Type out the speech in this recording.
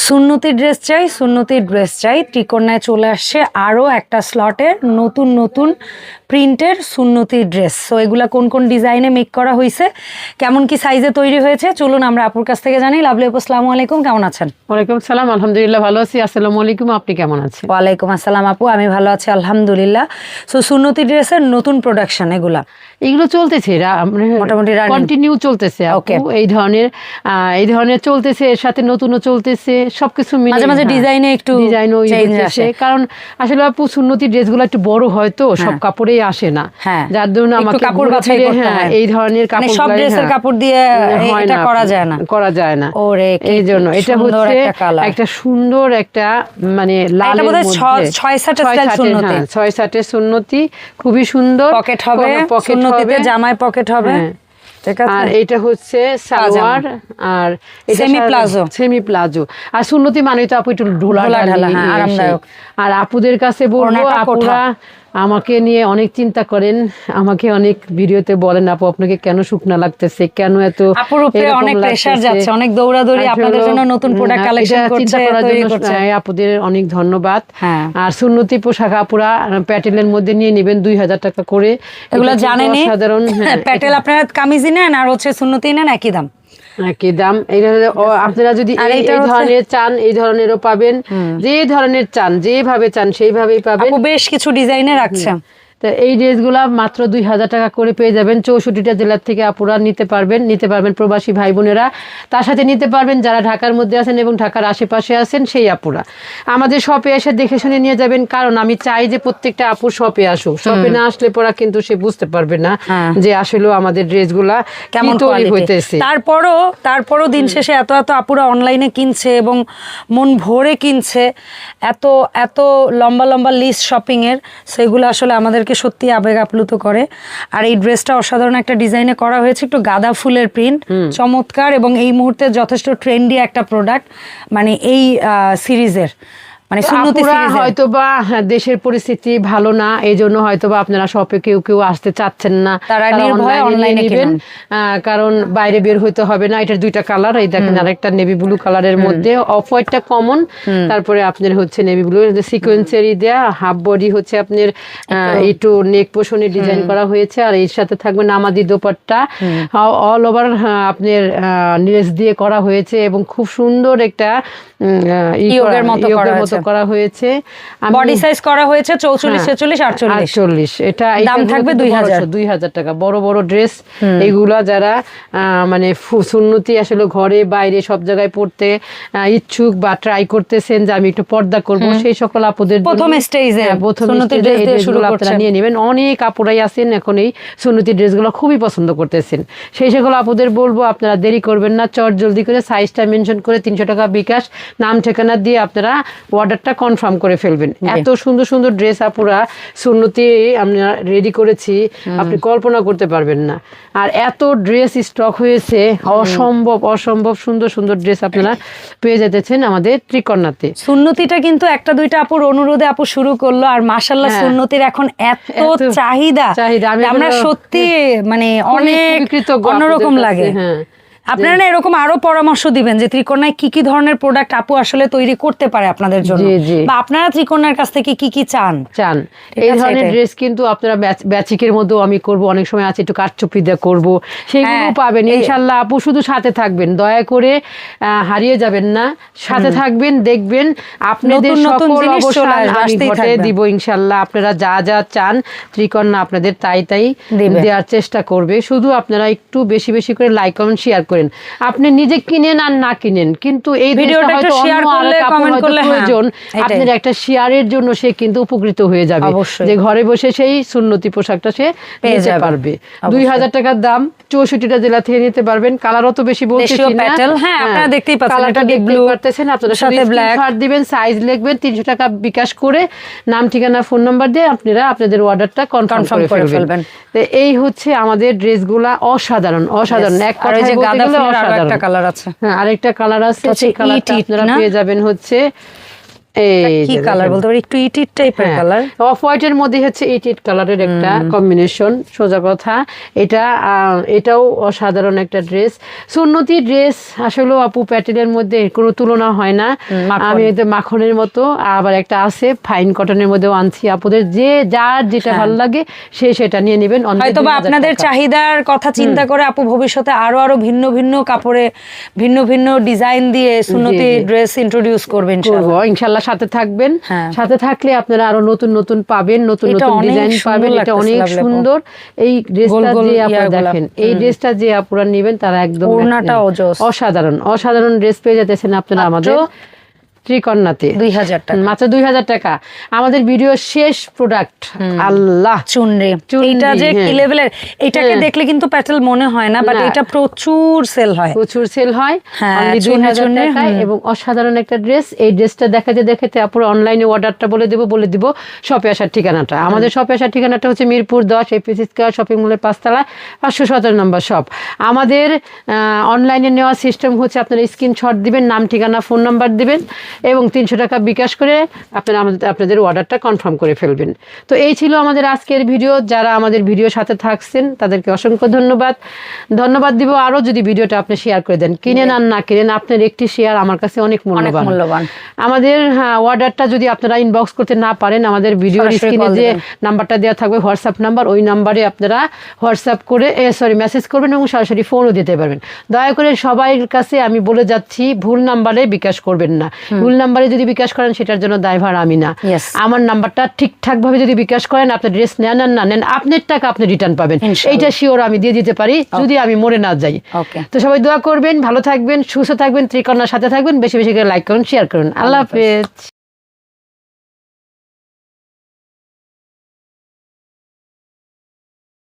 সুন্নতি ড্রেস চাই ত্রিকোণায় চলে আসছে আরও একটা স্লটের নতুন নতুন প্রিন্টের সুন্নতি ড্রেস। সো এগুলা কোন কোন ডিজাইনে মেক করা হয়েছে, কেমন কি সাইজে তৈরি হয়েছে, চলুন আমরা আপুর কাছ থেকে জানি। লাভলি আপু, আসসালামু আলাইকুম, কেমন আছেন? ওয়ালাইকুম সালাম, আলহামদুলিল্লাহ ভালো আছি। আসসালামু আলাইকুম, আপনি কেমন আছেন? ওয়ালাইকুম আসসালাম আপু, আমি ভালো আছি আলহামদুলিল্লাহ। সো সুন্নতি ড্রেসের নতুন প্রোডাকশন এগুলো চলতেছে মোটামুটি কন্টিনিউ চলতেছে আপু। এই ধরনের চলতেছে, এর সাথে নতুনও চলতেছে, সবকিছু মিলে মাঝে মাঝে ডিজাইনও চেঞ্জ আসে। কারণ আসলে আপু সুন্নতি ড্রেসগুলো একটু বড় হয় তো, সব কাপড়েই আসে না, যার জন্য আমাকে কাপড় বাছাই করতে হয়। এই ধরনের কাপড়, সব ড্রেসের কাপড় দিয়ে এটা করা যায় না। ওরে এই জন্য এটা হচ্ছে একটা সুন্দর একটা মানে লালের মধ্যে 6 সুন্নতি, খুবই সুন্দর। পকেট হবে, সুন্নতিতে জামায় পকেট হবে। আর এটা হচ্ছে সালোয়ার, আর সেমি প্লাজো। আর সুন্নতি মানে তো আপু একটু ঢোলা আরামদায়ক। আর আপুদের কাছে বলবো, আপুরা আমাকে নিয়ে অনেক চিন্তা করেন, আমাকে অনেক ভিডিওতে বলেন আপু আপনাকে কেন শুকনা লাগতেছে, কেন এত আপুর উপরে অনেক প্রেসার যাচ্ছে, অনেক দৌড়াদৌড়ি আপনাদের জন্য নতুন প্রোডাক্ট কালেকশন করতে তৈরি করছে। আপুদের অনেক ধন্যবাদ। আর সুন্নতি পোশাক আপুরা প্যাটেলের মধ্যে নিয়ে নেবেন 2000 টাকা করে। এগুলো জানেনই, সাধারণ প্যাটেল আপনারা কামিজই নেন আর হচ্ছে সুন্নতি নেন, একই দাম। আপনারা যদি এই ধরনের চান, এই ধরনেরও পাবেন, যে ধরনের চান, যেভাবে চান সেইভাবেই পাবেন। বেশ কিছু ডিজাইনে রাখছে। এই ড্রেসগুলা মাত্র 2000 টাকা করে পেয়ে যাবেন। 64টা জেলার থেকে আপুরা নিতে পারবেন প্রবাসী ভাই বোনেরা। তার সাথে নিতে পারবেন যারা ঢাকার মধ্যে আছেন এবং ঢাকার আশেপাশে আছেন, সেই আপুরা আমাদের শপে এসে দেখে শুনে নিয়ে যাবেন। কারণ আমি চাই যে প্রত্যেকটা আপুর শপে আসুক। শপে না আসলে পরা কিন্তু সে বুঝতে পারবে না যে আসলে আমাদের ড্রেসগুলা কেমন তৈরি হইতেছে। তারপরও দিন শেষে এত আপুরা অনলাইনে কিনছে এবং মন ভরে কিনছে, এত লম্বা লম্বা লিস্ট শপিং এর, সেগুলো আসলে আমাদেরকে সত্যি আবেগ আপ্লুত করে। আর এই ড্রেসটা অসাধারণ একটা ডিজাইনে করা হয়েছে, একটু গাঁদা ফুলের প্রিন্ট, চমৎকার এবং এই মুহূর্তে যথেষ্ট ট্রেন্ডি একটা প্রোডাক্ট, মানে এই সিরিজের, মানে হয়তোবা দেশের পরিস্থিতি ভালো না, এই জন্য হয়তোবা আপনারা শপে কেউ আসতে চাচ্ছেন না, তারা নির্ভয়ে অনলাইনে নেবেন। কারণ বাইরে বের হইতে হবে না। এটার 2টা কালার, এই দেখেন আরেকটা নেভি ব্লু কালারের মধ্যে, অফ হোয়াইটটা কমন, তারপরে আপনার হচ্ছে নেভি ব্লু সিকোয়েন্সারি দেয়া, হাফ বডি হচ্ছে আপনার একটু নেক পোষণে ডিজাইন করা হয়েছে। আর এর সাথে থাকবে নামাজি দোপাট্টা, অল ওভার আপনার লেস দিয়ে করা হয়েছে এবং খুব সুন্দর একটা ইয়োগের মতো করা হয়েছে। বডি সাইজ করা হয়েছে 34, 46, 48। এটা দাম থাকবে 2000 টাকা। বড় বড় ড্রেস এগুলা যারা মানে সুন্নতি আসলে ঘরে বাইরে সব জায়গায় পড়তে ইচ্ছুক বা ট্রাই করতেছেন যে আমি একটু পর্দা করব, সেই সকল আপুদের প্রথম স্টেজে এই ড্রেসগুলো আপনারা নিয়ে নেবেন। অনেক আপুরাই আছেন এখন এই সুন্নতি ড্রেসগুলো খুবই পছন্দ করতেছেন, সেই সকল আপুদের বলবো আপনারা দেরি করবেন না, চট জলদি করে সাইজটা মেনশন করে 300 টাকা বিকাশ, নাম ঠিকানা দিয়ে আপনারা অর্ডারটা কনফার্ম করে ফেলবেন। এত সুন্দর সুন্দর ড্রেস আপুরা সুন্নতি আমরা রেডি করেছি, আপনি কল্পনা করতে পারবেন না। আর এত ড্রেস স্টক হয়েছে, অসম্ভব সুন্দর সুন্দর ড্রেস আপনারা পেয়ে যেতেছেন আমাদের ত্রিকন্যাতে। সুন্নতিটা কিন্তু 1-2টা আপুর অনুরোধে আপু শুরু করলো, আর মাশাআল্লাহ সুন্নতির এখন এত চাহিদা, আমরা সত্যি মানে অনেক অন্যরকম লাগে। আপনারা না এরকম আরো পরামর্শ দিবেন যে ত্রিকোণায় কি কি ধরনের প্রোডাক্ট আপু আসলে তৈরি করতে পারে আপনাদের জন্য, বা আপনারা ত্রিকোণার কাছ থেকে কি কি চান। এই ধরনের ড্রেস কিন্তু আপনারা ব্যাচিকের মধ্যেও আমি করব, অনেক সময় আছে একটু কাঠচুপি দিয়ে করব, সেগুলো পাবেন ইনশাআল্লাহ। আপু শুধু সাথে থাকবেন, দয়া করে হারিয়ে যাবেন না, সাথে থাকবেন, দেখবেন আপনাদের সকল অবসর আমি ঘটে দিব ইনশাআল্লাহ। আপনারা যা যা চান ত্রিকোণা আপনাদের তাই দেওয়ার চেষ্টা করবে। শুধু আপনারা একটু বেশি বেশি করে লাইক কমেন্ট শেয়ার করেন। আপনি নিজে কিনেন আর না কিনেন, কিন্তু এই ভিডিওটা হয়তো প্রয়োজন, আপনার একটা শেয়ারের জন্য সে কিন্তু উপকৃত হয়ে যাবে, যে ঘরে বসে সেই সুন্নতি পোশাকটা সে নিতে পারবে। 2000 টাকার দাম, 64টা জেলা থেকে নিতে পারবেন। কালারও তো বেশি বলতেছি না, আপনারা দেখতেই পাচ্ছেন, কালারটা দেখতেই পারতেছেন। আপনারা সাথে স্ক্রিনশট দিবেন, সাইজ লিখবেন, 300 টাকা বিকাশ করে নাম ঠিকানা ফোন নাম্বার দিয়ে আপনারা আপনাদের অর্ডারটা কনফার্ম করে ফেলবেন। তো এই হচ্ছে আমাদের ড্রেসগুলা অসাধারণ। এক কথায় বলতে গেলে অসাধারণ। আরেকটা কালার আছে, আরেকটা কালার আছে, সেই কালারটা আপনারা পেয়ে যাবেন হচ্ছে এই কি যে কালার দেখেন। বলতে পারি, একটু ইটিট টাইপের কালার। অফ হোয়াইটের মধ্যে হচ্ছে এইট কালারের একটা কম্বিনেশন, সোজা কথা। এটাও অসাধারণ একটা ড্রেস, সুন্নতি ড্রেস। আসলে আপু প্যাটেলের মধ্যে কোনো তুলনা হয় না। আমি এতে মাখনের মতো, আবার একটা আছে ফাইন কটনের মধ্যেও আনছি আপুদের, যে যার যেটা ভালো লাগে সে সেটা নিয়ে নেবেন। হয়তো বা আপনাদের চাহিদার কথা চিন্তা করে আপু ভবিষ্যতে আরো ভিন্ন ভিন্ন কাপড়ে ভিন্ন ভিন্ন ডিজাইন দিয়ে সুন্নতি ড্রেস ইন্ট্রোডিউস করবেন ইনশাল্লাহ। সাথে থাকবেন, হ্যাঁ। সাথে থাকলে আপনারা আরো নতুন নতুন পাবেন, নতুন এটা নতুন অনেক ডিজাইন পাবেন। সুন্দর এটা অনেক লাগতেছে সুন্দর। এই ড্রেসটা গোল যে আপনারা ইয়াগুলা। দেখেন, এই ড্রেসটা যে আপনারা নেবেন তারা একদম ওড়নাটাও জোস। অসাধারণ অসাধারণ ড্রেস পেয়ে যেতেছেন আপনারা আমাদের ত্রিকন্যাতে। 2000 টাকা, মাত্র 2000 টাকা। আমাদের ভিডিও শেষ প্রোডাক্ট, আল্লাহ চুনরি। এটা যে কি লেভেলের, এটাকে দেখলে কিন্তু প্যাটেল মনে হয় না, বাট এটা প্রচুর সেল হয়, প্রচুর সেল হয়। হ্যাঁ, only চুনরি 2000 টাকায় এবং অসাধারণ একটা ড্রেস। এই ড্রেসটা দেখাতে আপুরা অনলাইনে অর্ডারটা বলে দিব শপে আসার ঠিকানাটা। আমাদের শপে আসার ঠিকানাটা হচ্ছে মিরপুর 10 এপিসি স্কয়ার শপিং মলের 5 তলায় 517 নম্বর শপ। আমাদের অনলাইনে নেওয়া সিস্টেম হচ্ছে আপনারা স্ক্রিনশট দিবেন, নাম ঠিকানা ফোন নাম্বার দিবেন এবং 300 টাকা বিকাশ করে আপনারা আপনাদের অর্ডারটা কনফার্ম করে ফেলবেন। তো এই ছিল আমাদের আজকের ভিডিও। যারা আমাদের ভিডিওর সাথে থাকছেন তাদেরকে অসংখ্য ধন্যবাদ দিব। আরও যদি ভিডিওটা আপনি শেয়ার করে দেন, কিনেন আর না কিনেন, আপনার একটি শেয়ার আমার কাছে অনেক মূল্যবান। আমাদের অর্ডারটা যদি আপনারা ইনবক্স করতে না পারেন, আমাদের ভিডিওর স্ক্রিনে যে নাম্বারটা দেওয়া থাকবে হোয়াটসঅ্যাপ নাম্বার, ওই নাম্বারে আপনারা হোয়াটসঅ্যাপ করে মেসেজ করবেন এবং সরাসরি ফোনও দিতে পারবেন। দয়া করে সবার কাছে আমি বলে যাচ্ছি, ভুল নাম্বারে বিকাশ করবেন না। ভুল নাম্বারে যদি বিকাশ করেন সেটার জন্য দায়ভার আমি না। আমার নাম্বারটা ঠিকঠাক ভাবে যদি বিকাশ করেন, আপনার ড্রেস নেন না নেন, আপনার টাকা আপনি রিটার্ন পাবেন, এইটা শিওর আমি দিয়ে দিতে পারি, যদি আমি মরে না যাই। তো সবাই দোয়া করবেন, ভালো থাকবেন, সুস্থ থাকবেন, ত্রিকন্যার সাথে থাকবেন, বেশি বেশি করে লাইক করুন, শেয়ার করুন। আল্লাহ হাফেজ।